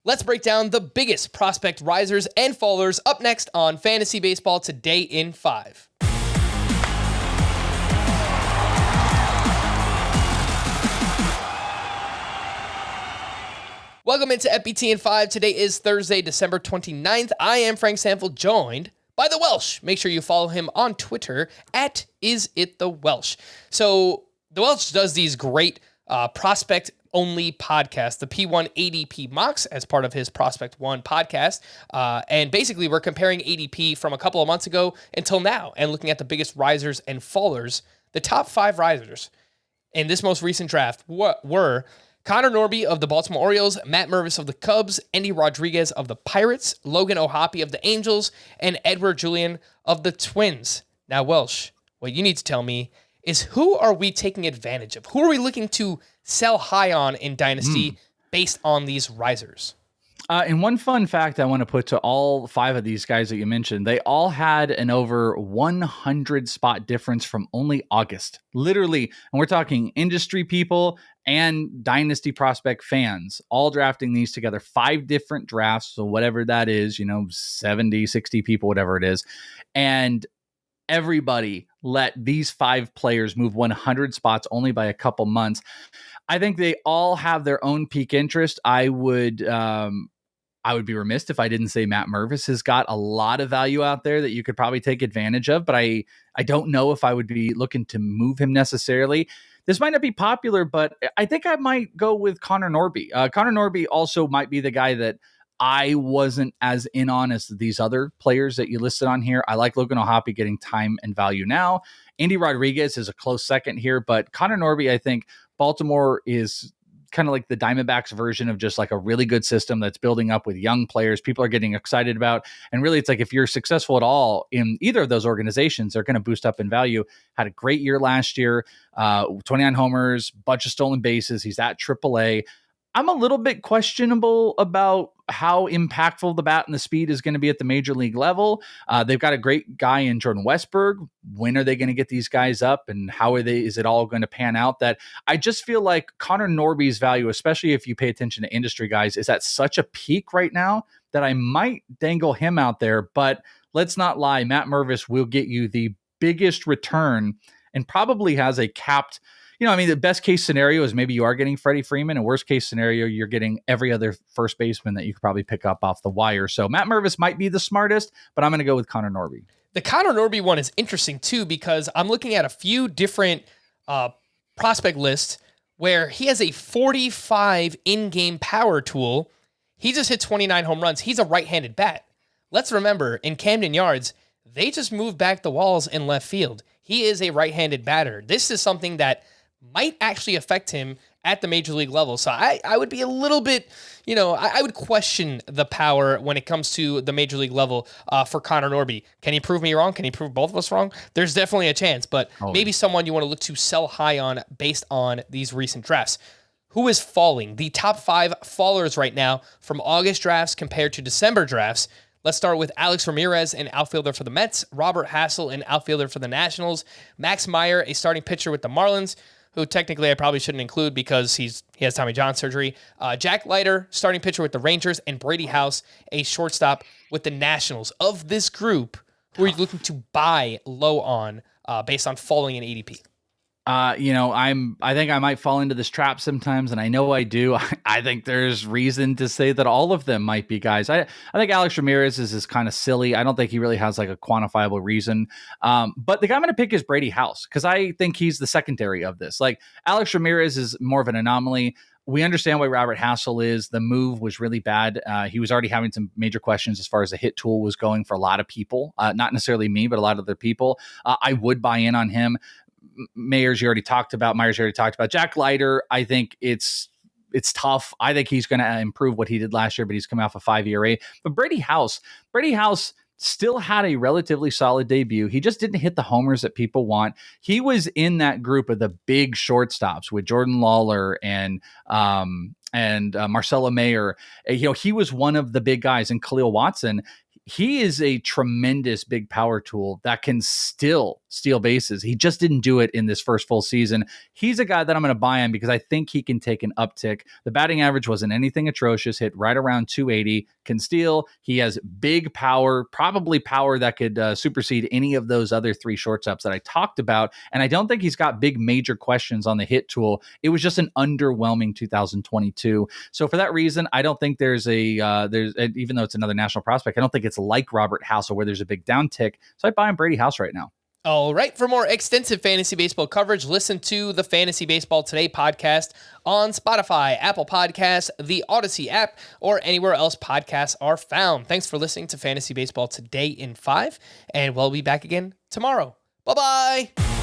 Let's break down the biggest prospect risers and fallers up next on Fantasy Baseball Today in 5. Welcome into FBT in 5. Today is Thursday, December 29th. I am Frank Sanford, joined by the Welsh. Make sure you follow him on Twitter at IsItTheWelsh. So the Welsh does these great prospect-only podcasts, the P1 ADP mocks as part of his Prospect One podcast. And basically, we're comparing ADP from a couple of months ago until now and looking at the biggest risers and fallers. The top 5 risers in this most recent draft were Connor Norby of the Baltimore Orioles, Matt Mervis of the Cubs, Endy Rodriguez of the Pirates, Logan O'Hoppe of the Angels, and Edward Julian of the Twins. Now, Welsh, what you need to tell me is who are we taking advantage of? Who are we looking to sell high on in Dynasty based on these risers? And one fun fact I want to put to all 5 of these guys that you mentioned, they all had an over 100 spot difference from only August. Literally, and we're talking industry people and Dynasty prospect fans all drafting these together. 5 different drafts, so whatever that is, 70, 60 people, whatever it is. And everybody let these 5 players move 100 spots only by a couple months. I think they all have their own peak interest. I would be remiss if I didn't say Matt Mervis has got a lot of value out there that you could probably take advantage of, but I don't know if I would be looking to move him necessarily. This might not be popular, but I think I might go with Connor Norby. Connor Norby also might be the guy that I wasn't as in on as these other players that you listed on here. I like Logan O'Hoppe getting time and value now. Endy Rodriguez is a close second here, but Connor Norby, I think Baltimore is kind of like the Diamondbacks version of just like a really good system that's building up with young players people are getting excited about. And really, it's like if you're successful at all in either of those organizations, they're going to boost up in value. Had a great year last year, 29 homers, bunch of stolen bases. He's at AAA. I'm a little bit questionable about how impactful the bat and the speed is going to be at the major league level. They've got a great guy in Jordan Westburg. When are they going to get these guys up, and is it all going to pan out? That I just feel like Connor Norby's value, especially if you pay attention to industry guys, is at such a peak right now that I might dangle him out there. But let's not lie, Matt Mervis will get you the biggest return and probably has a capped. The best case scenario is maybe you are getting Freddie Freeman, and worst case scenario, you're getting every other first baseman that you could probably pick up off the wire. So Matt Mervis might be the smartest, but I'm going to go with Connor Norby. The Connor Norby one is interesting too, because I'm looking at a few different prospect lists where he has a 45 in-game power tool. He just hit 29 home runs. He's a right-handed bat. Let's remember, in Camden Yards, they just moved back the walls in left field. He is a right-handed batter. This is something that might actually affect him at the major league level. So I would be a little bit, I would question the power when it comes to the major league level for Connor Norby. Can he prove me wrong? Can he prove both of us wrong? There's definitely a chance, but maybe someone you want to look to sell high on based on these recent drafts. Who is falling? The top 5 fallers right now from August drafts compared to December drafts. Let's start with Alex Ramirez, an outfielder for the Mets, Robert Hassel, an outfielder for the Nationals, Max Meyer, a starting pitcher with the Marlins, who technically I probably shouldn't include because he has Tommy John surgery. Jack Leiter, starting pitcher with the Rangers, and Brady House, a shortstop with the Nationals. Of this group, who are you looking to buy low on based on falling in ADP? I think I might fall into this trap sometimes, and I know I do. I think there's reason to say that all of them might be guys. I think Alex Ramirez is kind of silly. I don't think he really has like a quantifiable reason. But the guy I'm going to pick is Brady House, because I think he's the secondary of this. Like Alex Ramirez is more of an anomaly. We understand why Robert Hassel is. The move was really bad. He was already having some major questions as far as the hit tool was going for a lot of people, not necessarily me, but a lot of other people. I would buy in on him. Myers, you already talked about. Jack Leiter, I think it's tough. I think he's going to improve what he did last year, but he's coming off a 5 ERA. But Brady House still had a relatively solid debut. He just didn't hit the homers that people want. He was in that group of the big shortstops with Jordan Lawler and Marcelo Mayer. He was one of the big guys. And Khalil Watson, he is a tremendous big power tool that can still steal bases. He just didn't do it in this first full season. He's a guy that I'm going to buy in because I think he can take an uptick. The batting average wasn't anything atrocious, hit right around 280, can steal. He has big power, probably power that could supersede any of those other three shortstops that I talked about. And I don't think he's got big major questions on the hit tool. It was just an underwhelming 2022. So for that reason, I don't think there's even though it's another national prospect, I don't think it's like Robert House, where there's a big downtick. So I buy him Brady House right now. All right. For more extensive fantasy baseball coverage, listen to the Fantasy Baseball Today podcast on Spotify, Apple Podcasts, the Audacy app, or anywhere else podcasts are found. Thanks for listening to Fantasy Baseball Today in 5, and we'll be back again tomorrow. Bye-bye.